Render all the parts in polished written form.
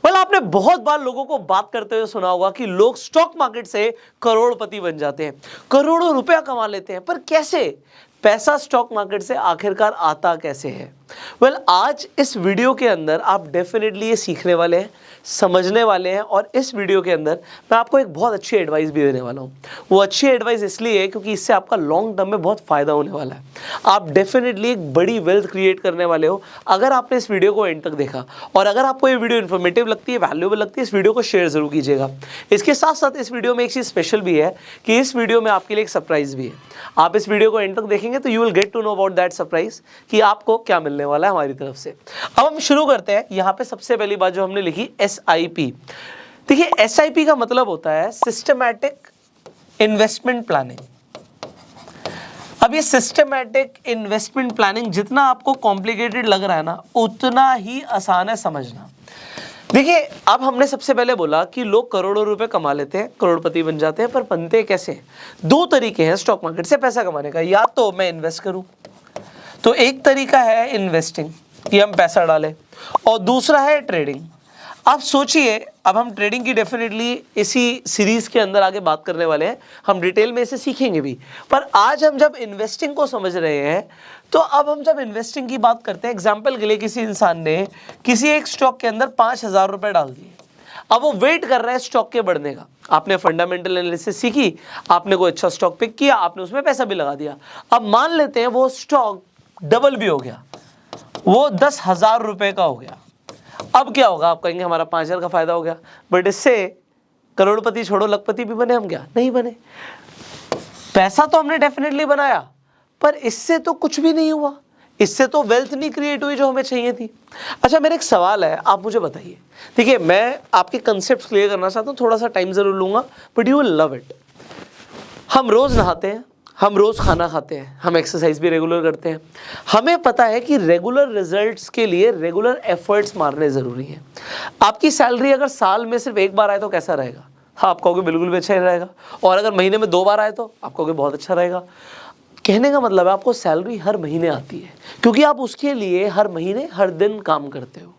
आपने बहुत बार लोगों को बात करते हुए सुना होगा कि लोग स्टॉक मार्केट से करोड़पति बन जाते हैं, करोड़ों रुपया कमा लेते हैं, पर कैसे? पैसा स्टॉक मार्केट से आखिरकार आता कैसे है? आज इस वीडियो के अंदर आप डेफिनेटली ये सीखने वाले हैं, समझने वाले हैं, और इस वीडियो के अंदर मैं आपको एक बहुत अच्छी एडवाइस भी देने वाला हूँ। वो अच्छी एडवाइस इसलिए है क्योंकि इससे आपका लॉन्ग टर्म में बहुत फायदा होने वाला है। आप डेफिनेटली एक बड़ी वेल्थ क्रिएट करने वाले हो अगर आपने इस वीडियो को एंड तक देखा। और अगर आपको ये वीडियो इन्फॉर्मेटिव लगती है, वैल्यूएबल लगती है, इस वीडियो को शेयर जरूर कीजिएगा। इसके साथ साथ इस वीडियो में एक चीज़ स्पेशल भी है कि इस वीडियो में आपके लिए एक सरप्राइज भी है। आप इस वीडियो को एंड तक देखेंगे तो you will get to know about that surprise कि आपको क्या मिलने वाला है हमारी तरफ से। अब हम शुरू करते हैं। यहाँ पे सबसे पहली बात जो हमने लिखी SIP। देखिए, SIP का मतलब होता है सिस्टमैटिक इन्वेस्टमेंट प्लानिंग। अब ये सिस्टमैटिक इन्वेस्टमेंट प्लानिंग जितना आपको कॉम्प्लिकेटेड लग रहा है ना, उतना ही आसान है समझना। देखिए, अब हमने सबसे पहले बोला कि लोग करोड़ों रुपए कमा लेते हैं, करोड़पति बन जाते हैं, पर बनते कैसे हैं? दो तरीके हैं स्टॉक मार्केट से पैसा कमाने का। या तो मैं इन्वेस्ट करूं, तो एक तरीका है इन्वेस्टिंग कि हम पैसा डालें, और दूसरा है ट्रेडिंग। आप सोचिए, अब हम ट्रेडिंग की डेफिनेटली इसी सीरीज के अंदर आगे बात करने वाले हैं, हम डिटेल में इसे सीखेंगे भी। पर आज हम जब इन्वेस्टिंग को समझ रहे हैं, तो अब हम जब इन्वेस्टिंग की बात करते हैं, एग्जांपल के लिए किसी इंसान ने किसी एक स्टॉक के अंदर 5,000 रुपए डाल दिए। अब वो वेट कर रहा है स्टॉक के बढ़ने का। आपने फंडामेंटल एनालिसिस सीखी, आपने कोई अच्छा स्टॉक पिक किया, आपने उसमें पैसा भी लगा दिया। अब मान लेते हैं वो स्टॉक डबल भी हो गया, वो 10,000 रुपए का हो गया। अब क्या होगा? आप कहेंगे हमारा 5,000 का फायदा हो गया, बट इससे करोड़पति छोड़ो लखपति भी बने हम? क्या नहीं बने। पैसा तो हमने डेफिनेटली बनाया, पर इससे तो कुछ भी नहीं हुआ, इससे तो वेल्थ नहीं क्रिएट हुई जो हमें चाहिए थी। अच्छा, मेरा एक सवाल है, आप मुझे बताइए। देखिए, मैं आपके कंसेप्ट क्लियर करना चाहता हूँ, थोड़ा सा टाइम जरूर लूंगा, but you will love it. हम रोज नहाते हैं, हम रोज खाना खाते हैं, हम एक्सरसाइज भी रेगुलर करते हैं। हमें पता है कि रेगुलर रिजल्ट्स के लिए रेगुलर एफर्ट्स मारने जरूरी हैं। आपकी सैलरी अगर साल में सिर्फ एक बार आए तो कैसा रहेगा? हाँ, आप कहोगे बिल्कुल भी अच्छा ही रहेगा। और अगर महीने में 2 बार आए तो आप कहोगे बहुत अच्छा रहेगा। कहने का मतलब है आपको सैलरी हर महीने आती है, क्योंकि आप उसके लिए हर महीने हर दिन काम करते हो।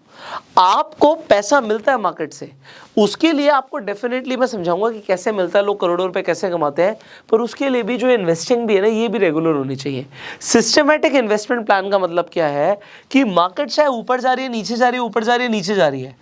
आपको पैसा मिलता है मार्केट से, उसके लिए आपको डेफिनेटली मैं समझाऊंगा कि कैसे मिलता है, लोग करोड़ों रुपए कैसे कमाते हैं, पर उसके लिए भी जो इन्वेस्टिंग भी है ना, ये भी रेगुलर होनी चाहिए। सिस्टमैटिक इन्वेस्टमेंट प्लान का मतलब क्या है कि मार्केट चाहे ऊपर जा रही है, नीचे जा रही है, ऊपर जा रही है, नीचे जा रही है,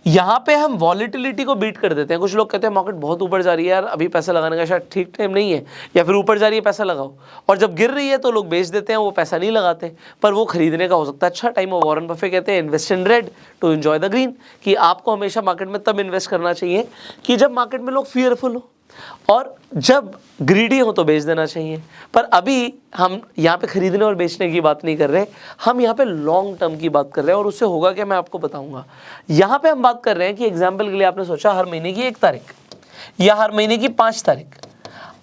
यहाँ पे हम वॉलिटिलिटी को बीट कर देते हैं। कुछ लोग कहते हैं मार्केट बहुत ऊपर जा रही है यार, अभी पैसा लगाने का शायद ठीक टाइम नहीं है, या फिर ऊपर जा रही है पैसा लगाओ, और जब गिर रही है तो लोग बेच देते हैं, वो पैसा नहीं लगाते, पर वो खरीदने का हो सकता है अच्छा टाइम। और वॉरेन बफे कहते हैं invest in red to enjoy the green, कि आपको हमेशा मार्केट में तब इन्वेस्ट करना चाहिए कि जब मार्केट में लोग फियरफुल हो, और जब ग्रीडी हो तो बेच देना चाहिए। पर अभी हम यहाँ पे खरीदने और बेचने की बात नहीं कर रहे, हम यहाँ पे लॉन्ग टर्म की बात कर रहे हैं, और उससे होगा क्या मैं आपको बताऊंगा। यहाँ पे हम बात कर रहे हैं कि एग्जाम्पल के लिए आपने सोचा हर महीने की 1 तारीख या हर महीने की 5 तारीख,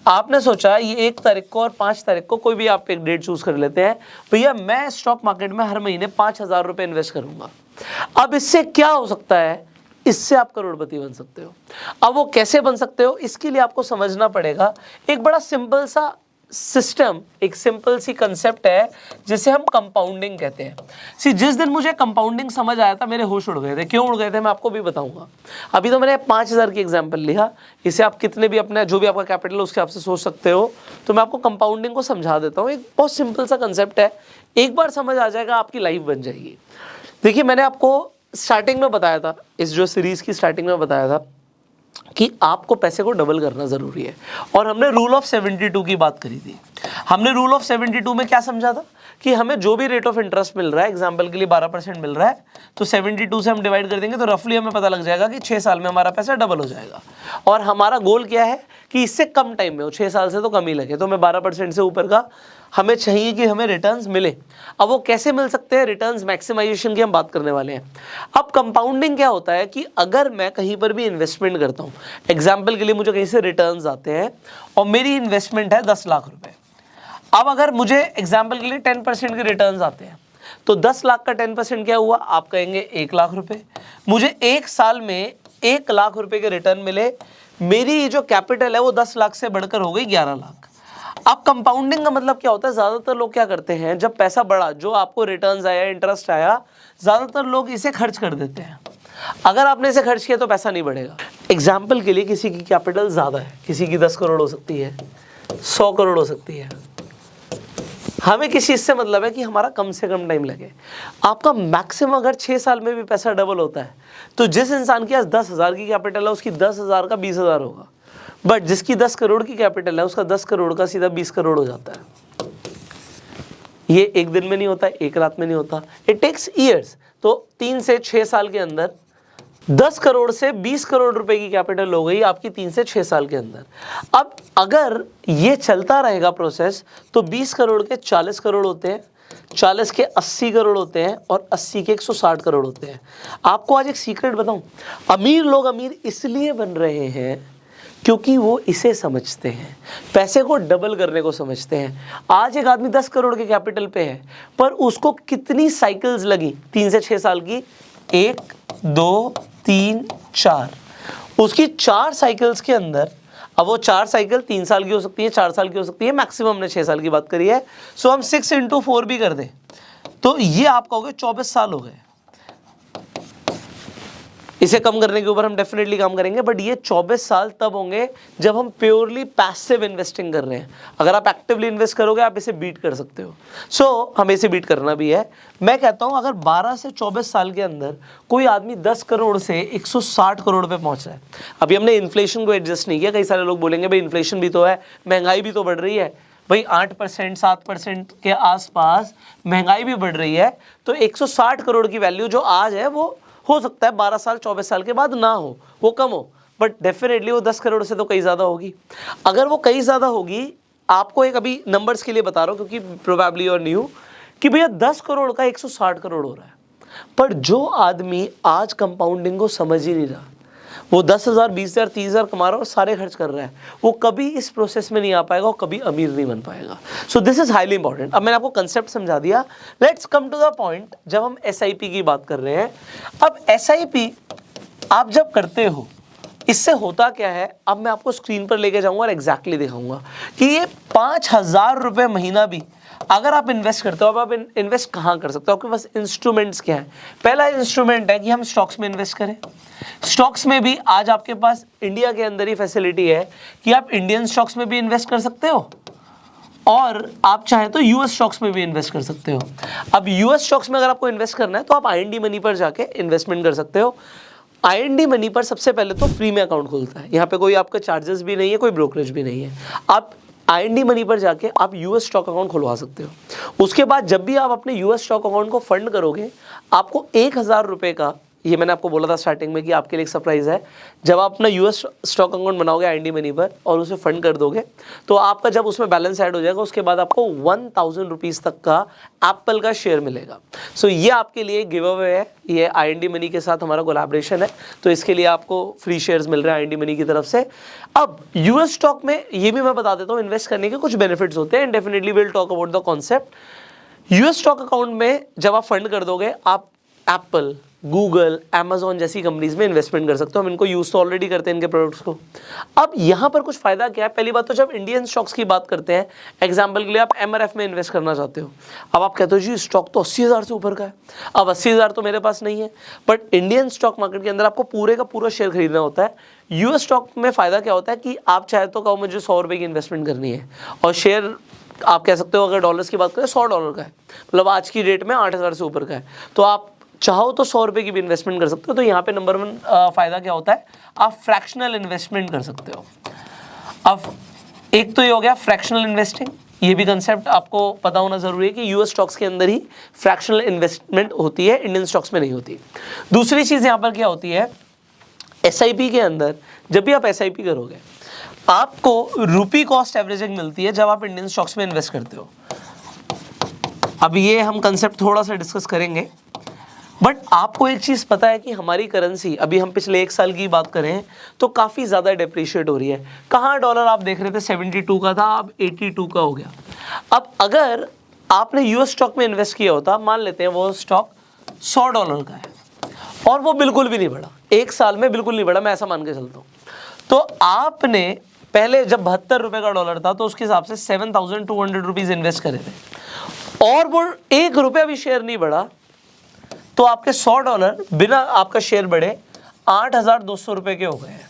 आपने सोचा ये 1 तारीख को और 5 तारीख को, कोई भी आप एक डेट चूज कर लेते हैं, भैया मैं स्टॉक मार्केट में हर महीने 5,000 रुपए इन्वेस्ट करूंगा। अब इससे क्या हो सकता है? इससे आप करोड़पति बन सकते हो। अब वो कैसे बन सकते हो, इसके लिए आपको समझना पड़ेगा एक बड़ा सिंपल सा सिस्टम, एक सिंपल सी कंसेप्ट है जिसे हम कंपाउंडिंग कहते हैं। जिस दिन मुझे कंपाउंडिंग समझ आया था, मेरे होश उड़ गए थे। क्यों उड़ गए थे मैं आपको भी बताऊंगा। अभी तो मैंने 5,000 की एग्जांपल लिया, इसे आप कितने भी अपने जो भी आपका कैपिटल है उसके आपसे सोच सकते हो। तो मैं आपको कंपाउंडिंग को समझा देता हूँ। एक बहुत सिंपल सा कंसेप्ट है, एक बार समझ आ जाएगा आपकी लाइफ बन जाएगी। देखिए, मैंने आपको स्टार्टिंग में बताया था, इस जो सीरीज की स्टार्टिंग में बताया था कि आपको पैसे को डबल करना जरूरी है, और हमने रूल ऑफ 72 की बात करी थी। हमने रूल ऑफ 72 में क्या समझा था कि हमें जो भी रेट ऑफ इंटरेस्ट मिल रहा है, एग्जांपल के लिए 12% मिल रहा है, तो 72 से हम डिवाइड कर देंगे तो रफली हमें पता लग जाएगा कि 6 साल में हमारा पैसा डबल हो जाएगा। और हमारा गोल क्या है कि इससे कम टाइम में हो, 6 साल से तो कम ही लगे, तो हमें 12% से ऊपर का हमें चाहिए कि हमें रिटर्न्स मिले। अब वो कैसे मिल सकते हैं? रिटर्न्स मैक्सिमाइजेशन की हम बात करने वाले हैं। अब कंपाउंडिंग क्या होता है कि अगर मैं कहीं पर भी इन्वेस्टमेंट करता हूँ, एग्जाम्पल के लिए मुझे कहीं से रिटर्न्स आते हैं और मेरी इन्वेस्टमेंट है 10 लाख रुपए। अब अगर मुझे एग्जाम्पल के लिए 10% के रिटर्न्स आते हैं, तो 10 लाख का 10% क्या हुआ? आप कहेंगे 1 लाख रुपए। मुझे 1 साल में 1 लाख रुपए के रिटर्न मिले, मेरी जो कैपिटल है वो 10 लाख से बढ़कर हो गई 11 लाख। अब कंपाउंडिंग का मतलब क्या होता है? ज्यादातर लोग क्या करते हैं, जब पैसा बढ़ा, जो आपको रिटर्न्स आया, इंटरेस्ट आया, ज्यादातर लोग इसे खर्च कर देते हैं। अगर आपने इसे खर्च किया तो पैसा नहीं बढ़ेगा। एग्जाम्पल के लिए किसी की कैपिटल ज़्यादा है, किसी की 10 करोड़ हो सकती है, 100 करोड़ हो सकती है। हमें किस चीज़ से मतलब है कि हमारा कम से कम टाइम लगे। आपका मैक्सिमम अगर 6 साल में भी पैसा डबल होता है तो जिस इंसान के पास 10,000 की कैपिटल है उसकी 10,000 का 20,000 होगा, बट जिसकी 10 करोड़ की कैपिटल है उसका 10 करोड़ का सीधा 20 करोड़ हो जाता है। ये एक दिन में नहीं होता, एक रात में नहीं होता, इट टेक्स ईयर्स। तो 3 से 6 साल के अंदर 10 करोड़ से 20 करोड़ रुपए की कैपिटल हो गई आपकी 3 से 6 साल के अंदर। अब अगर ये चलता रहेगा प्रोसेस तो 20 करोड़ के 40 करोड़ होते हैं, 40 के 80 करोड़ होते हैं और 80 के 160 करोड़ होते हैं। आपको आज एक सीक्रेट बताऊं, अमीर लोग अमीर इसलिए बन रहे हैं क्योंकि वो इसे समझते हैं, पैसे को डबल करने को समझते हैं। आज एक आदमी 10 करोड़ के कैपिटल पे है पर उसको कितनी साइकिल्स लगी 3 से 6 साल की, 1 2 3 4, उसकी 4 साइकिल्स के अंदर, अब वो 4 साइकिल 3 साल की हो सकती है, 4 साल की हो सकती है, मैक्सिमम हमने 6 साल की बात करी है। सो हम 6 × 4 भी कर दें तो ये आपका हो गया 24 साल हो गए। इसे कम करने के ऊपर हम डेफिनेटली काम करेंगे, बट ये 24 साल तब होंगे जब हम प्योरली पैसिव इन्वेस्टिंग कर रहे हैं। अगर आप एक्टिवली इन्वेस्ट करोगे आप इसे बीट कर सकते हो। सो हमें इसे बीट करना भी है। मैं कहता हूं अगर 12 से 24 साल के अंदर कोई आदमी 10 करोड़ से 160 करोड़ पे पहुंच रहा है, अभी हमने इन्फ्लेशन को एडजस्ट नहीं किया। कई सारे लोग बोलेंगे भाई इन्फ्लेशन भी तो है, महंगाई भी तो बढ़ रही है। भाई 8% 7% के आसपास महंगाई भी बढ़ रही है, तो 160 करोड़ की वैल्यू जो आज है वो हो सकता है 12 साल 24 साल के बाद ना हो, वो कम हो, बट डेफिनेटली वो 10 करोड़ से तो कहीं ज़्यादा होगी। अगर वो कहीं ज़्यादा होगी, आपको एक अभी नंबर्स के लिए बता रहा हूँ क्योंकि प्रोबेबली और न्यू कि भैया 10 करोड़ का 160 करोड़ हो रहा है, पर जो आदमी आज कंपाउंडिंग को समझ ही नहीं रहा, वो 10,000 20,000 30,000 कमा रहा है और सारे खर्च कर रहा है, वो कभी इस प्रोसेस में नहीं आ पाएगा और कभी अमीर नहीं बन पाएगा। So this is highly important. अब मैंने आपको कंसेप्ट समझा दिया, let's come to the point. जब हम SIP की बात कर रहे हैं, अब SIP आप जब करते हो इससे होता क्या है, अब मैं आपको स्क्रीन पर लेके जाऊंगा और एग्जैक्टली दिखाऊंगा कि ये 5,000 रुपये महीना भी अगर आप इन्वेस्ट करते हो। अब आप इन्वेस्ट कहाँ कर सकते हो, आपके पास इंस्ट्रूमेंट्स क्या है। पहला इंस्ट्रूमेंट है कि हम स्टॉक्स में इन्वेस्ट करें। स्टॉक्स में भी आज आपके पास इंडिया के अंदर ही फैसिलिटी है कि आप इंडियन स्टॉक्स में भी इन्वेस्ट कर सकते हो और आप चाहें तो US स्टॉक्स में भी इन्वेस्ट कर सकते हो। अब US स्टॉक्स में अगर आपको इन्वेस्ट करना है तो आप IND मनी पर जाके इन्वेस्टमेंट कर सकते हो। IND मनी पर सबसे पहले तो फ्री में अकाउंट खुलता है, यहाँ पे कोई आपका चार्जेस भी नहीं है, कोई ब्रोकरेज भी नहीं है। आप IND मनी पर जाके आप US स्टॉक अकाउंट खुलवा सकते हो। उसके बाद जब भी आप अपने US स्टॉक अकाउंट को फंड करोगे, आपको 1,000 रुपये का, ये मैंने आपको बोला था स्टार्टिंग में कि आपके लिए एक सरप्राइज है, जब आप अपना US स्टॉक अकाउंट बनाओगे IND मनी पर और उसे फंड कर दोगे तो आपका जब उसमें बैलेंस ऐड हो जाएगा उसके बाद आपको 1,000 रुपीज़ तक का एप्पल का शेयर मिलेगा। सो ये आपके लिए गिव अवे है, ये IND मनी के साथ हमारा कोलैबोरेशन है, तो इसके लिए आपको फ्री शेयर्स मिल रहे हैं IND मनी की तरफ से। अब US स्टॉक में ये भी मैं बता देता हूँ, इन्वेस्ट करने के कुछ बेनिफिट्स होते हैं and definitely will talk about the concept. US stock account में जब आप फंड कर दोगे, आप एप्पल, गूगल, अमेजॉन जैसी कंपनीज में इन्वेस्टमेंट कर सकते हो। हम इनको यूज तो ऑलरेडी करते हैं इनके प्रोडक्ट्स को। अब यहाँ पर कुछ फायदा क्या है, पहली बात तो जब इंडियन स्टॉक्स की बात करते हैं, एग्जांपल के लिए आप MRF में इन्वेस्ट करना चाहते हो, अब आप कहते हो जी स्टॉक तो 80,000 से ऊपर का है। अब 80,000 तो मेरे पास नहीं है, बट इंडियन स्टॉक मार्केट के अंदर आपको पूरे का पूरा शेयर खरीदना होता है। US स्टॉक में फायदा क्या होता है कि आप चाहे तो कहो मुझे 100 रुपये की इन्वेस्टमेंट करनी है और शेयर आप कह सकते हो, अगर डॉलर्स की बात करें $100 का है, मतलब आज की डेट में 8,000 से ऊपर का है, तो आप चाहो तो 100 रुपये की भी इन्वेस्टमेंट कर सकते हो। तो यहाँ पे नंबर 1 फायदा क्या होता है, आप फ्रैक्शनल इन्वेस्टमेंट कर सकते हो। अब एक तो ये हो गया फ्रैक्शनल इन्वेस्टिंग, ये भी कंसेप्ट आपको पता होना जरूरी है कि US स्टॉक्स के अंदर ही फ्रैक्शनल इन्वेस्टमेंट होती है, इंडियन स्टॉक्स में नहीं होती। दूसरी चीज़ यहाँ पर क्या होती है, SIP के अंदर जब भी आप SIP करोगे आपको रुपी कॉस्ट एवरेजिंग मिलती है जब आप इंडियन स्टॉक्स में इन्वेस्ट करते हो। अब ये हम कंसेप्ट थोड़ा सा डिस्कस करेंगे, बट आपको एक चीज़ पता है कि हमारी करेंसी, अभी हम पिछले 1 साल की बात करें तो काफ़ी ज़्यादा डिप्रिशिएट हो रही है। कहाँ डॉलर आप देख रहे थे 72 का था, अब 82 का हो गया। अब अगर आपने US स्टॉक में इन्वेस्ट किया होता, मान लेते हैं वो स्टॉक $100 का है और वो बिल्कुल भी नहीं बढ़ा, 1 साल में बिल्कुल नहीं बढ़ा, मैं ऐसा मान के चलता हूँ, तो आपने पहले जब 72 रुपये का डॉलर था तो उसके हिसाब से 7,200 रुपीज़ इन्वेस्ट करे थे और वो 1 रुपया भी शेयर नहीं बढ़ा, तो आपके $100 बिना आपका शेयर बढ़े 8,200 रुपए के हो गए हैं।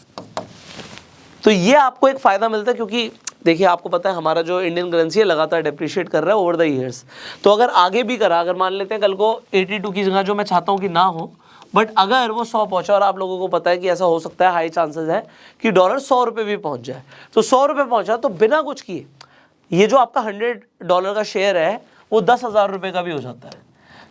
तो ये आपको एक फायदा मिलता है, क्योंकि देखिए आपको पता है हमारा जो इंडियन करेंसी है लगातार डेप्रिशिएट कर रहा है ओवर द ईयर्स। तो अगर आगे भी करा, अगर मान लेते हैं कल को 82 की जगह, जो मैं चाहता हूँ कि ना हो, बट अगर वो 100 पहुंचा, और आप लोगों को पता है कि ऐसा हो सकता है, हाई चांसेस है कि डॉलर 100 रुपये भी पहुंच जाए, तो 100 रुपये पहुंचा तो बिना कुछ किए ये जो आपका $100 का शेयर है वो 10,000 रुपये का भी हो जाता है।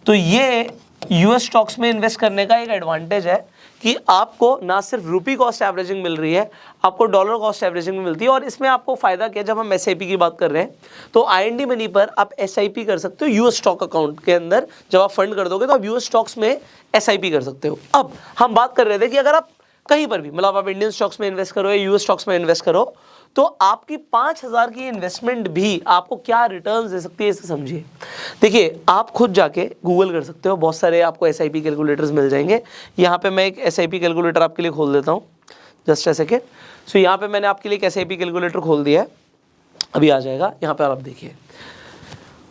तो ये यूएस स्टॉक्स में इन्वेस्ट करने का एक एडवांटेज है कि आपको ना सिर्फ रुपी कॉस्ट एवरेजिंग मिल रही है, आपको डॉलर कॉस्ट एवरेजिंग भी मिलती है। और इसमें आपको फायदा क्या, जब हम एसआईपी की बात कर रहे हैं तो IND मनी पर आप एसआईपी कर सकते हो यूएस स्टॉक अकाउंट के अंदर। जब आप फंड कर दोगे तो आप यूएस स्टॉक्स में एसआईपी कर सकते हो। अब हम बात कर रहे थे कि अगर आप कहीं पर भी, मतलब आप इंडियन स्टॉक्स में इन्वेस्ट करो या यूएस स्टॉक्स में इन्वेस्ट करो, तो आपकी 5,000 की इन्वेस्टमेंट भी आपको क्या रिटर्न्स दे सकती है, इसे समझिए। देखिए आप खुद जाके गूगल कर सकते हो, बहुत सारे आपको एसआईपी कैलकुलेटर्स मिल जाएंगे। यहाँ पे मैं एक एसआईपी कैलकुलेटर आपके लिए खोल देता हूँ, जस्ट अ सेकेंड। सो यहाँ पे मैंने आपके लिए एक एसआईपी कैलकुलेटर खोल दिया है, अभी आ जाएगा यहाँ पे। आप देखिए,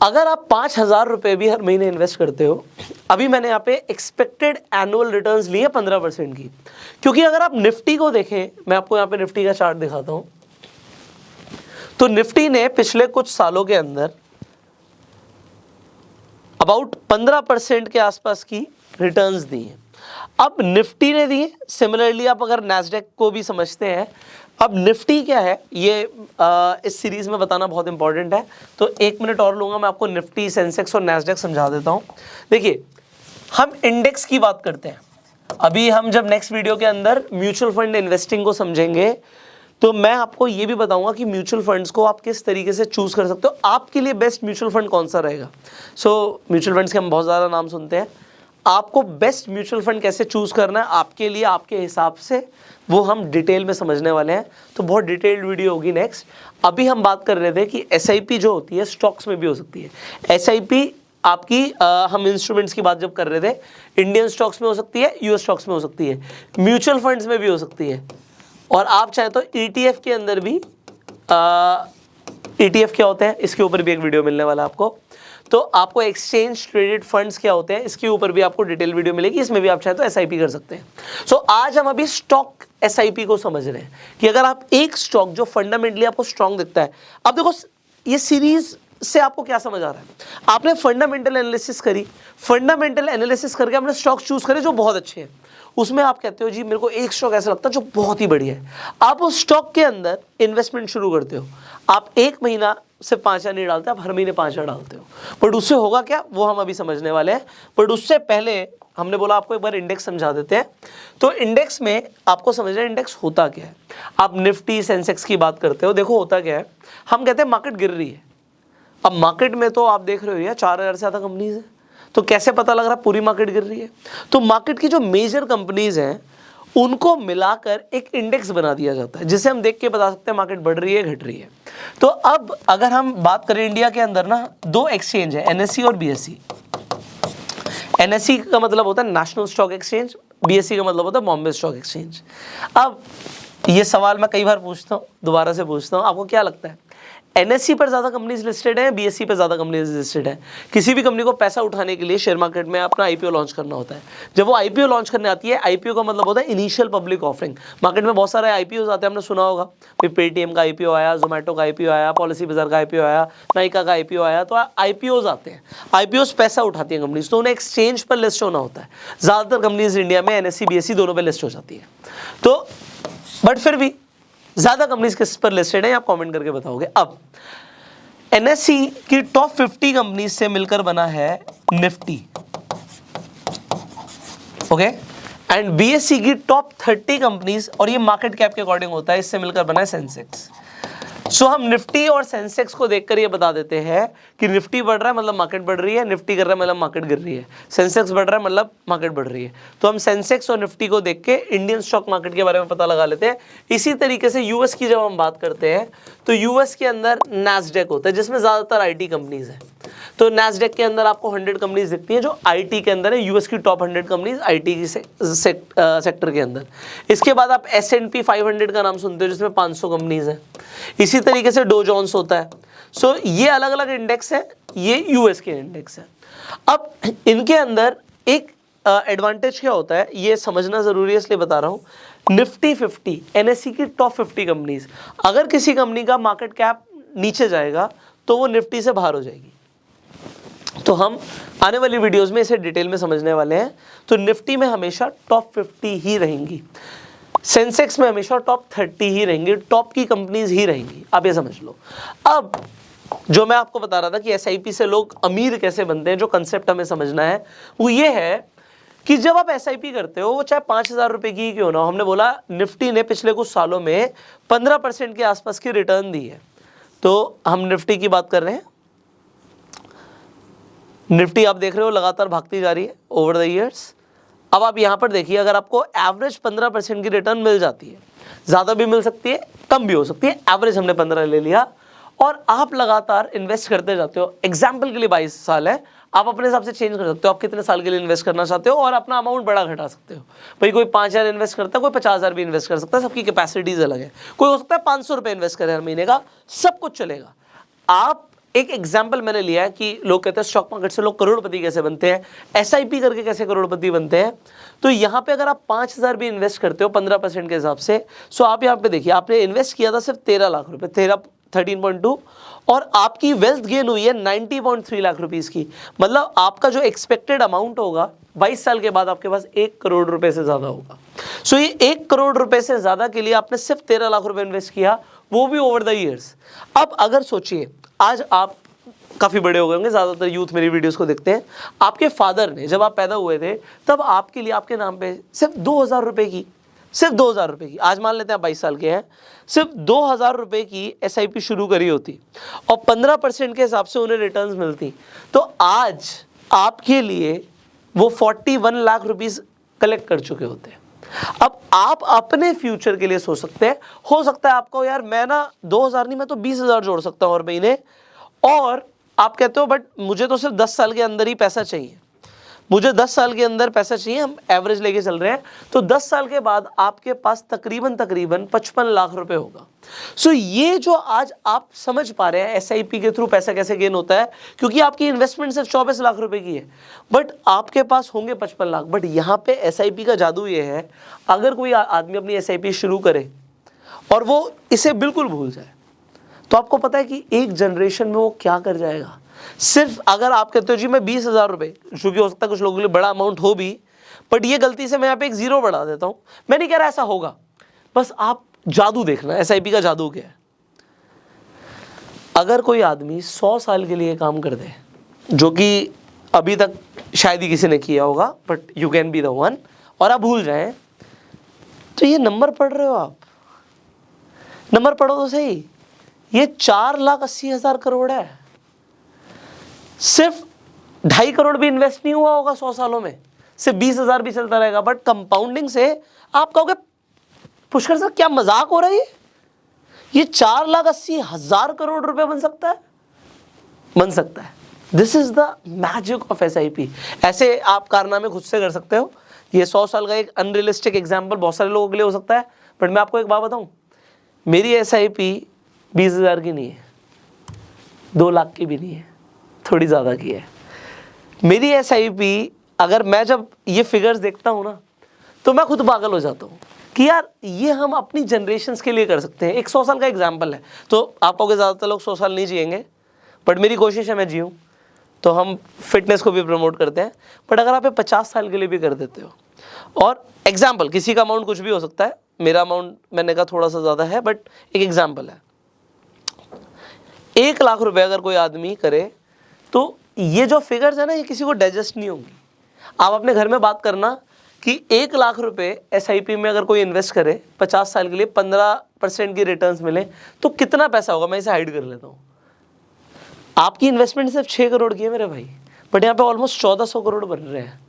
अगर आप 5,000 रुपये भी हर महीने इन्वेस्ट करते हो, अभी मैंने यहाँ पे एक्सपेक्टेड एनुअल रिटर्न्स लिए 15% की, क्योंकि अगर आप निफ्टी को देखें, मैं आपको यहाँ पे निफ्टी का चार्ट दिखाता हूँ, तो निफ्टी ने पिछले कुछ सालों के अंदर अबाउट 15% के आसपास की रिटर्न्स दी हैं। अब निफ्टी ने दी है, सिमिलरली आप अगर नैस्डैक को भी समझते हैं। अब निफ्टी क्या है ये इस सीरीज में बताना बहुत इंपॉर्टेंट है, तो 1 मिनट और लूंगा, मैं आपको निफ्टी, सेंसेक्स और नैस्डैक समझा देता हूं। देखिए हम इंडेक्स की बात करते हैं, अभी हम जब नेक्स्ट वीडियो के अंदर म्यूचुअल फंड इन्वेस्टिंग को समझेंगे तो मैं आपको ये भी बताऊंगा कि म्यूचुअल फंड्स को आप किस तरीके से चूज कर सकते हो, आपके लिए बेस्ट म्यूचुअल फंड कौन सा रहेगा। सो म्यूचुअल फंड्स के हम बहुत ज़्यादा नाम सुनते हैं, आपको बेस्ट म्यूचुअल फंड कैसे चूज करना है आपके लिए, आपके हिसाब से, वो हम डिटेल में समझने वाले हैं। तो बहुत डिटेल्ड वीडियो होगी नेक्स्ट। अभी हम बात कर रहे थे कि एसआईपी जो होती है स्टॉक्स में भी हो सकती है। एसआईपी आपकी हम इंस्ट्रूमेंट्स की बात जब कर रहे थे, इंडियन स्टॉक्स में हो सकती है, यूएस स्टॉक्स में हो सकती है, म्यूचुअल फंड्स में भी हो सकती है, और आप चाहे तो ETF के अंदर भी ETF क्या होते हैं इसके ऊपर भी एक वीडियो मिलने वाला है आपको। तो आपको एक्सचेंज ट्रेडेड फंड्स क्या होते हैं इसके ऊपर भी आपको डिटेल वीडियो मिलेगी, इसमें भी आप चाहे तो एसआईपी कर सकते हैं। सो आज हम अभी स्टॉक एसआईपी को समझ रहे हैं कि अगर आप एक स्टॉक जो फंडामेंटली आपको स्ट्रांग दिखता है, अब देखो ये सीरीज से आपको क्या समझ आ रहा है, आपने फंडामेंटल एनालिसिस करी, फंडामेंटल एनालिसिस करके आपने स्टॉक चूज करे जो बहुत अच्छे हैं, उसमें आप कहते हो जी मेरे को एक स्टॉक ऐसा लगता है जो बहुत ही बढ़िया है, आप उस स्टॉक के अंदर इन्वेस्टमेंट शुरू करते हो। आप 1 महीना से 5,000 नहीं डालते, आप हर महीने 5,000 डालते हो, बट उससे होगा क्या वो हम अभी समझने वाले हैं। बट उससे पहले हमने बोला आपको एक बार इंडेक्स समझा देते हैं। तो इंडेक्स में आपको समझना है इंडेक्स होता क्या है। आप निफ्टी सेंसेक्स की बात करते हो, देखो होता क्या है, हम कहते हैं मार्केट गिर रही है। अब मार्केट में तो आप देख रहे हो 4,000 से ज़्यादा कंपनीज है, तो कैसे पता लग रहा है पूरी मार्केट गिर रही है। तो मार्केट की जो मेजर कंपनीज हैं उनको मिलाकर एक इंडेक्स बना दिया जाता है, जिसे हम देख के बता सकते हैं मार्केट बढ़ रही है घट रही है। तो अब अगर हम बात करें इंडिया के अंदर ना 2 एक्सचेंज है, NSE और BSE। NSE का मतलब होता है नेशनल स्टॉक एक्सचेंज, BSE का मतलब होता है बॉम्बे स्टॉक एक्सचेंज। अब ये सवाल मैं कई बार पूछता हूँ, दोबारा से पूछता हूँ, आपको क्या लगता है NSE पर ज़्यादा कंपनीज लिस्टेड है, BSE पर ज़्यादा कंपनीज लिस्टेड है? किसी भी कंपनी को पैसा उठाने के लिए शेयर मार्केट में अपना IPO लॉन्च करना होता है। जब वो IPO लॉन्च करने आती है, IPO का मतलब होता है इनिशियल पब्लिक ऑफरिंग। मार्केट में बहुत सारे IPOs आते हैं, आपने सुना होगा, फिर पेटीएम का IPO आया, जोमेटो का IPO आया, पॉलिसी बाजार का IPO आया, नाइका का IPO आया। तो IPOs आते हैं, IPOs पैसा उठाती है कंपनीज, तो उन्हें एक्सचेंज पर लिस्ट होना होता है। ज़्यादातर कंपनीज इंडिया में NSE BSE दोनों पर लिस्ट हो जाती है। तो बट फिर भी ज़्यादा कंपनीज किस पर लिस्टेड है आप कमेंट करके बताओगे। अब NSE की टॉप 50 कंपनीज से मिलकर बना है निफ्टी, ओके, एंड BSE की टॉप 30 कंपनीज, और ये मार्केट कैप के अकॉर्डिंग होता है, इससे मिलकर बना है सेंसेक्स। सो हम निफ्टी और सेंसेक्स को देखकर ये बता देते हैं कि निफ्टी बढ़ रहा है मतलब मार्केट बढ़ रही है, निफ्टी गिर रहा है मतलब मार्केट गिर रही है, सेंसेक्स बढ़ रहा है मतलब मार्केट बढ़ रही है। तो हम सेंसेक्स और निफ्टी को देख के इंडियन स्टॉक मार्केट के बारे में पता लगा लेते हैं। इसी तरीके से यूएस की जब हम बात करते हैं तो यूएस के अंदर नैस्डैक होता है जिसमें ज़्यादातर IT कंपनीज है। तो नैस्डैक के अंदर आपको 100 कंपनीज दिखती हैं जो IT के अंदर है, यूएस की टॉप 100 कंपनीज IT की सेक्टर के अंदर। इसके बाद आप S&P 500 का नाम सुनते हो जिसमें 500 कंपनीज हैं। इसी तरीके से डो जोन्स होता है। सो ये अलग अलग इंडेक्स है, ये यूएस के इंडेक्स है। अब इनके अंदर एक एडवांटेज क्या होता है ये समझना जरूरी है, इसलिए बता रहा हूँ। निफ्टी 50 एनएससी की टॉप 50 कंपनीज, अगर किसी कंपनी का मार्केट कैप नीचे जाएगा तो वो निफ्टी से बाहर हो जाएगी। तो हम आने वाली वीडियोस में इसे डिटेल में समझने वाले हैं। तो निफ्टी में हमेशा टॉप 50 ही रहेंगी, सेंसेक्स में हमेशा टॉप 30 ही रहेंगी, टॉप की कंपनीज ही रहेंगी, आप ये समझ लो। अब जो मैं आपको बता रहा था कि एसआईपी से लोग अमीर कैसे बनते हैं, जो कंसेप्ट हमें समझना है वो ये है कि जब आप एसआईपी करते हो, वो चाहे 5,000 रुपए की क्यों ना हो, हमने बोला निफ्टी ने पिछले कुछ सालों में 15% के आसपास की रिटर्न दी है। तो हम निफ्टी की बात कर रहे हैं। निफ्टी आप देख रहे हो लगातार भागती जा रही है ओवर द ईयर्स। अब आप यहाँ पर देखिए, अगर आपको एवरेज 15% की रिटर्न मिल जाती है, ज़्यादा भी मिल सकती है, कम भी हो सकती है, एवरेज हमने 15 ले लिया, और आप लगातार इन्वेस्ट करते जाते हो। एग्जाम्पल के लिए 22 साल है, आप अपने हिसाब से चेंज कर सकते हो, आप कितने साल के लिए इन्वेस्ट करना चाहते हो, और अपना अमाउंट बड़ा घटा सकते हो। भाई कोई 5,000 इन्वेस्ट करता है, कोई 50,000 भी इन्वेस्ट कर सकता है, सबकी कैपेसिटीज अलग है। कोई हो सकता है 500 रुपये इन्वेस्ट करे हर महीने का, सब कुछ चलेगा। आप एक एग्जाम्पल मैंने लिया है कि लोग कहते हैं स्टॉक मार्केट से लोग करोड़पति कैसे बनते हैं, एसआईपी करके कैसे करोड़पति बनते हैं। तो यहाँ पे अगर आप 5,000 भी इन्वेस्ट करते हो 15% के हिसाब से, सो आप यहाँ पे देखिए, आपने इन्वेस्ट किया था सिर्फ 13 लाख रुपए, 13.2, और आपकी वेल्थ गेन हुई है 90.3 लाख रुपीस की। मतलब आपका जो एक्सपेक्टेड अमाउंट होगा 22 साल के बाद आपके पास 1 करोड़ रुपए से ज्यादा होगा। सो ये 1 करोड़ रुपए से ज्यादा के लिए आपने सिर्फ 13 लाख रुपए इन्वेस्ट किया, वो भी ओवर द ईयर्स। अब अगर सोचिए, आज आप काफ़ी बड़े हो गए होंगे, ज़्यादातर यूथ मेरी वीडियोस को देखते हैं। आपके फादर ने जब आप पैदा हुए थे तब आपके लिए आपके नाम पे सिर्फ 2,000 रुपये की, सिर्फ 2,000 रुपये की, आज मान लेते हैं आप 22 साल के हैं, सिर्फ 2,000 रुपये की एसआईपी शुरू करी होती और 15% के हिसाब से उन्हें रिटर्न्स मिलती, तो आज आपके लिए वो 41 लाख रुपीज़ कलेक्ट कर चुके होते हैं। अब आप अपने फ्यूचर के लिए सोच सकते हैं। हो सकता है आपको, यार मैं ना 2,000 नहीं, मैं तो 20,000 जोड़ सकता हूँ हर महीने, और आप कहते हो बट मुझे तो सिर्फ 10 साल के अंदर ही पैसा चाहिए, मुझे 10 साल के अंदर पैसा चाहिए, हम एवरेज लेके चल रहे हैं, तो 10 साल के बाद आपके पास तकरीबन 55 लाख रुपए होगा। सो ये जो आज आप समझ पा रहे हैं एसआईपी के थ्रू पैसा कैसे गेन होता है, क्योंकि आपकी इन्वेस्टमेंट सिर्फ 24 लाख रुपए की है, बट आपके पास होंगे 55 लाख। बट यहाँ पे एसआईपी का जादू ये है, अगर कोई आदमी अपनी एसआईपी शुरू करे और वो इसे बिल्कुल भूल जाए, तो आपको पता है कि एक जनरेशन में वो क्या कर जाएगा। सिर्फ अगर आप कहते हो जी मैं 20,000 रुपये, जो कि हो सकता है कुछ लोगों के लिए बड़ा अमाउंट हो भी, बट ये गलती से मैं यहाँ पे एक जीरो बढ़ा देता हूँ, मैं नहीं कह रहा ऐसा होगा, बस आप जादू देखना एसआईपी का जादू क्या है। अगर कोई आदमी 100 साल के लिए काम कर दे, जो कि अभी तक शायद ही किसी ने किया होगा, but you can be the one, और आप भूल जाएं, तो ये नंबर पढ़ रहे हो आप, नंबर पढ़ो तो सही, ये 4,80,000 करोड़ है। सिर्फ 2.5 करोड़ भी इन्वेस्ट नहीं हुआ होगा 100 सालों में, सिर्फ 20,000 भी चलता रहेगा, बट कंपाउंडिंग से आप कहोगे पुष्कर सर क्या मजाक हो रहा है, ये 4,80,000 करोड़ रुपए बन सकता है, बन सकता है। This is the magic of SIP. ऐसे आप कारनामे खुद से कर सकते हो। ये 100 साल का एक अनरियलिस्टिक एग्जाम्पल बहुत सारे लोगों के लिए हो सकता है, बट मैं आपको एक बात बताऊं, मेरी एसआईपी 20,000 की नहीं है, 2 लाख की भी नहीं है, थोड़ी ज़्यादा की है। मेरी एसआईपी, अगर मैं जब ये फिगर्स देखता हूँ ना, तो मैं खुद पागल हो जाता हूँ कि यार ये हम अपनी जनरेशन्स के लिए कर सकते हैं। एक 100 साल का एग्जाम्पल है, तो आप कहोगे ज़्यादातर लोग 100 साल नहीं जिएंगे, बट मेरी कोशिश है मैं जीऊँ, तो हम फिटनेस को भी प्रमोट करते हैं। बट अगर आप 50 साल के लिए भी कर देते हो, और एग्जाम्पल किसी का अमाउंट कुछ भी हो सकता है, मेरा अमाउंट मैंने कहा थोड़ा सा ज़्यादा है, बट एक एग्जाम्पल है, 1 लाख रुपए अगर कोई आदमी करे, तो ये जो फिगर्स है ना, ये किसी को डाइजेस्ट नहीं होंगी। आप अपने घर में बात करना कि 1 लाख रुपए एसआईपी में अगर कोई इन्वेस्ट करे 50 साल के लिए, 15% की रिटर्न्स मिले, तो कितना पैसा होगा। मैं इसे हाइड कर लेता हूँ। आपकी इन्वेस्टमेंट सिर्फ 6 करोड़ की है मेरे भाई, बट यहाँ पे ऑलमोस्ट 1400 करोड़ बन रहे हैं।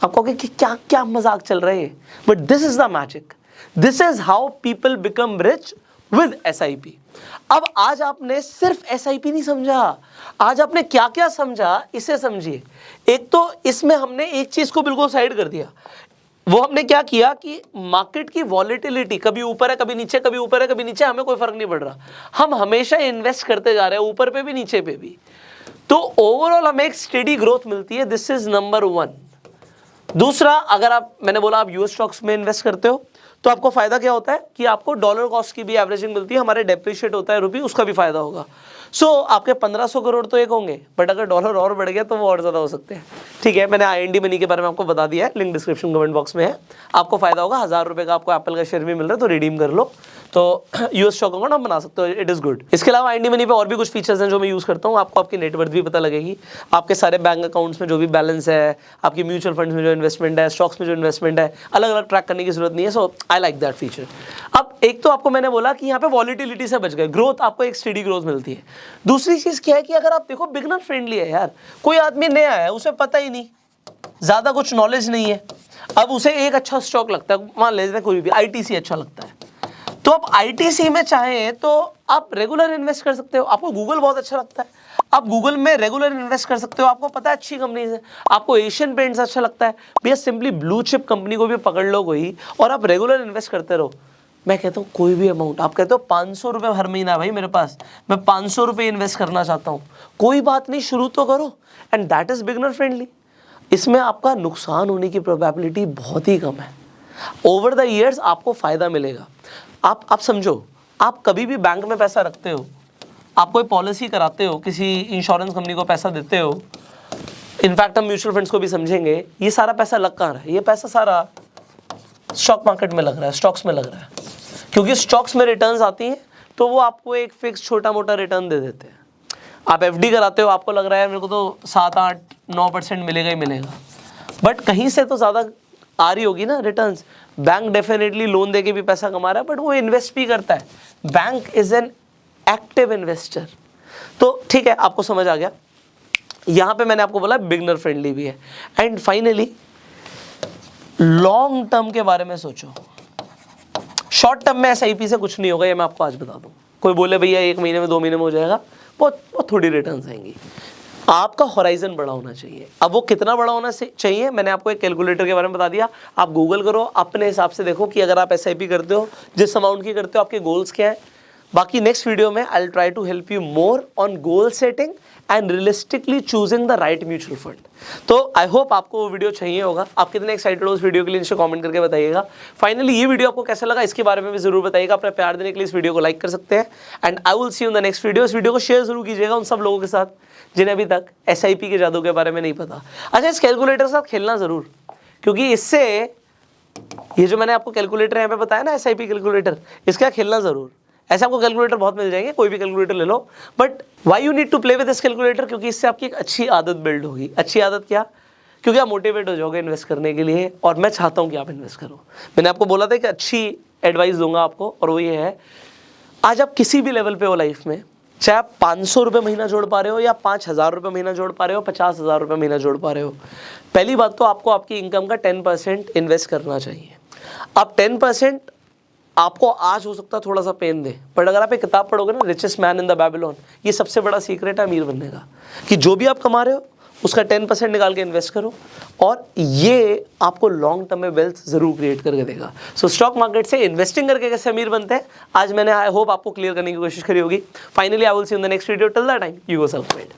आप कहोगे कि क्या क्या मजाक चल रहा है, but this is the magic, this is how people become rich with SIP. अब आज आपने सिर्फ एसआईपी नहीं समझा, आज आपने क्या क्या समझा इसे समझिए। एक तो इसमें हमने एक चीज को बिल्कुल साइड कर दिया, वो हमने क्या किया कि मार्केट की वॉलेटिलिटी कभी ऊपर है कभी नीचे, कभी ऊपर है कभी नीचे, हमें कोई फर्क नहीं पड़ रहा, हम हमेशा इन्वेस्ट करते जा रहे हैं, ऊपर पे भी नीचे पे भी, तो ओवरऑल हमें एक स्टेडी ग्रोथ मिलती है। This is number 1। दूसरा, अगर आप, मैंने बोला आप यूएस स्टॉक्स में इन्वेस्ट करते हो तो आपको फायदा क्या होता है कि आपको डॉलर कॉस्ट की भी एवरेजिंग मिलती है, हमारे डेप्रिशिएट होता है रुपी, उसका भी फायदा होगा। सो आपके 1500 करोड़ तो एक होंगे, बट अगर डॉलर और बढ़ गया तो वो और ज़्यादा हो सकते हैं। ठीक है, मैंने IND मनी के बारे में आपको बता दिया है, लिंक डिस्क्रिप्शन कमेंट बॉक्स में है, आपको फायदा होगा। 1000 रुपये का आपको एप्पल का शेयर भी मिल रहा है, तो रिडीम कर लो, तो यूएस स्टॉक अकाउंट आप बना सकते हो, इट इज़ गुड। इसके अलावा IND मनी पे और भी कुछ फीचर्स हैं जो मैं यूज़ करता हूँ, आपको आपकी नेटवर्थ भी पता लगेगी, आपके सारे बैंक अकाउंट्स में जो भी बैलेंस है, आपकी म्यूचुअल फंड्स में जो इन्वेस्टमेंट है, स्टॉक्स में जो इन्वेस्टमेंट है, अलग अलग ट्रैक करने की जरूरत नहीं है। सो आई लाइक दैट फीचर। अब एक तो आपको मैंने बोला कि यहाँ पे वॉलिटिलिटी से बच गए, ग्रोथ आपको एक स्टेडी ग्रोथ मिलती है। दूसरी चीज़ क्या है कि अगर आप देखो बिगनर फ्रेंडली है यार, कोई आदमी नया है, उसे पता ही नहीं, ज़्यादा कुछ नॉलेज नहीं है, अब उसे एक अच्छा स्टॉक लगता है, मान लेते हैं कोई भी ITC अच्छा लगता है, तो आप ITC में चाहें तो आप रेगुलर इन्वेस्ट कर सकते हो। आपको गूगल बहुत अच्छा लगता है, आप गूगल में रेगुलर इन्वेस्ट कर सकते हो, आपको पता है अच्छी कंपनी है। आपको एशियन पेंट्स अच्छा लगता है, भैया सिंपली ब्लू चिप कंपनी को भी पकड़ लो कोई, और आप रेगुलर इन्वेस्ट करते रहो। मैं कहता हूँ कोई भी अमाउंट, आप कहते हो 500 रुपये हर महीना भाई मेरे पास, मैं 500 रुपये इन्वेस्ट करना चाहता हूँ, कोई बात नहीं, शुरू तो करो, and that is beginner friendly. इसमें आपका नुकसान होने की प्रोबेबिलिटी बहुत ही कम है। ओवर द ईयर्स आपको फ़ायदा मिलेगा। आप समझो, आप कभी भी बैंक में पैसा रखते हो, आप कोई पॉलिसी कराते हो, किसी इंश्योरेंस कंपनी को पैसा देते हो, इनफैक्ट हम म्यूचुअल फंड्स को भी समझेंगे, ये सारा पैसा लग कहाँ रहा है? ये पैसा सारा स्टॉक मार्केट में लग रहा है, स्टॉक्स में लग रहा है, क्योंकि स्टॉक्स में रिटर्न्स आती हैं तो वो आपको एक फिक्स छोटा मोटा रिटर्न दे देते हैं। आप FD कराते हो, आपको लग रहा है मेरे को तो 7-8-9% मिलेगा ही मिलेगा, बट कहीं से तो ज़्यादा आ रही होगी ना रिटर्न्स। बैंक डेफिनेटली लोन देके भी पैसा कमा रहा है, बट वो इन्वेस्ट भी करता है। Bank is an active investor. तो ठीक है, आपको समझ आ गया। यहाँ पे मैंने आपको बोला बिगनर फ्रेंडली भी है। एंड फाइनली लॉन्ग टर्म के बारे में सोचो। शॉर्ट टर्म में SIP से कुछ नहीं होगा, ये मैं आपको आज बता दूं। कोई बोले भैया 1 महीने में 2 महीने में हो जाएगा, बहुत थोड़ी रिटर्न्स आएंगी। आपका होराइजन बड़ा होना चाहिए। अब वो कितना बड़ा होना चाहिए, मैंने आपको एक कैलकुलेटर के बारे में बता दिया। आप गूगल करो, अपने हिसाब से देखो कि अगर आप SIP करते हो, जिस अमाउंट की करते हो, आपके गोल्स क्या है। बाकी नेक्स्ट वीडियो में I will try to help you more on goal setting and realistically choosing the right mutual fund. तो आई होप आपको वो वीडियो चाहिए होगा। आप कितने एक्साइटेड हो उस वीडियो के लिए नीचे कमेंट करके बताइएगा। फाइनली ये वीडियो आपको कैसा लगा इसके बारे में भी जरूर बताइएगा। अपना प्यार देने के लिए इस वीडियो को लाइक कर सकते हैं, and I will see you in the next video. इस वीडियो को शेयर जरूर कीजिएगा उन सब लोगों के साथ जिन्हें अभी तक SIP के जादू के बारे में नहीं पता। अच्छा, इस कैलकुलेटर के साथ खेलना जरूर, क्योंकि इससे ये जो मैंने आपको कैलकुलेटर यहाँ पे बताया ना, SIP कैलकुलेटर, इसका खेलना जरूर। ऐसे आपको कैलकुलेटर बहुत मिल जाएंगे, कोई भी कैलकुलेटर ले लो, but why you need to play with this calculator, क्योंकि इससे आपकी एक अच्छी आदत बिल्ड होगी। अच्छी आदत क्या? क्योंकि आप मोटिवेट हो जाओगे इन्वेस्ट करने के लिए, और मैं चाहता हूँ कि आप इन्वेस्ट करो। मैंने आपको बोला था कि अच्छी एडवाइस दूंगा आपको, और वो ये है, आज आप किसी भी लेवल पे हो लाइफ में, चाहे आप 500 रुपये महीना जोड़ पा रहे हो, या 5000 रुपये महीना जोड़ पा रहे हो, 50,000 रुपये महीना जोड़ पा रहे हो, पहली बात तो आपको आपकी इनकम का 10% इन्वेस्ट करना चाहिए। अब 10% आपको आज हो सकता है थोड़ा सा पेन दे, बट अगर आप एक किताब पढ़ोगे ना, richest man in the Babylon, ये सबसे बड़ा सीक्रेट है अमीर बनने का, कि जो भी आप कमा रहे हो उसका 10% निकाल के इन्वेस्ट करो, और ये आपको लॉन्ग टर्म में वेल्थ जरूर क्रिएट करके देगा। सो स्टॉक मार्केट से इन्वेस्टिंग करके कैसे अमीर बनते हैं, आज मैंने आई होप आपको क्लियर करने की कोशिश करी होगी। Finally I will see in the next video. Till that time, you go self made.